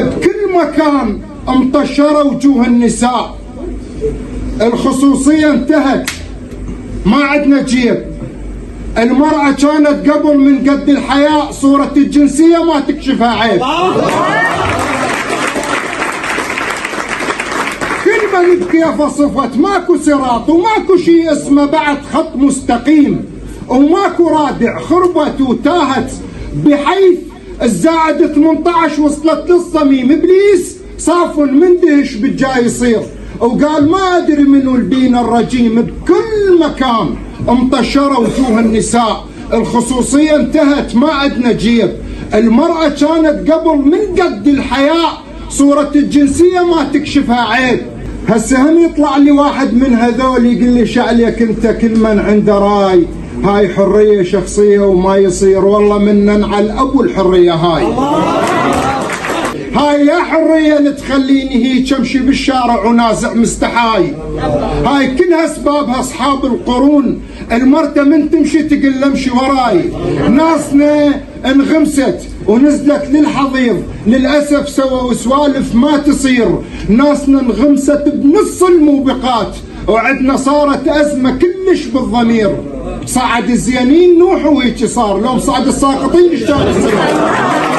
بكل مكان مطشرة وجوه النساء. الخصوصية انتهت، ما عندنا جيب. المرأة كانت قبل من قد الحياء صورة الجنسية ما تكشفها عيب. كل من بكيف صفت، ماكو صراط وماكو شيء اسمه بعد خط مستقيم، وماكو رادع، خربت وتاهت بحيث الزائد 18 وصلت للصميم. ابليس صاف مندهش بالجاي يصير، وقال ما ادري منو البين الرجيم. بكل مكان مطشره وجوه النساء. الخصوصيه انتهت، ما عندنا جيب. المراه كانت قبل من قد الحياء صوره الجنسيه ما تكشفها عيب. هسه هم يطلع لي واحد من هذول يقول لي شعليك انت كل من عنده راي، هاي حريه شخصيه وما يصير. والله من على الابو الحريه هاي يا حرية اللي تخليني هيك امشي بالشارع ونازع مستحاي. هاي كلها اسبابها اصحاب القرون. المرتة من تمشي تقول امشي وراي. ناسنا انغمست ونزلت للحضيض، للاسف سووا سوالف ما تصير. ناسنا انغمست بنص الموبقات، وعندنا صارت ازمة كلش بالضمير. صعد الزينين نوح وهيك صار، لو صعد الساقطين الشارع.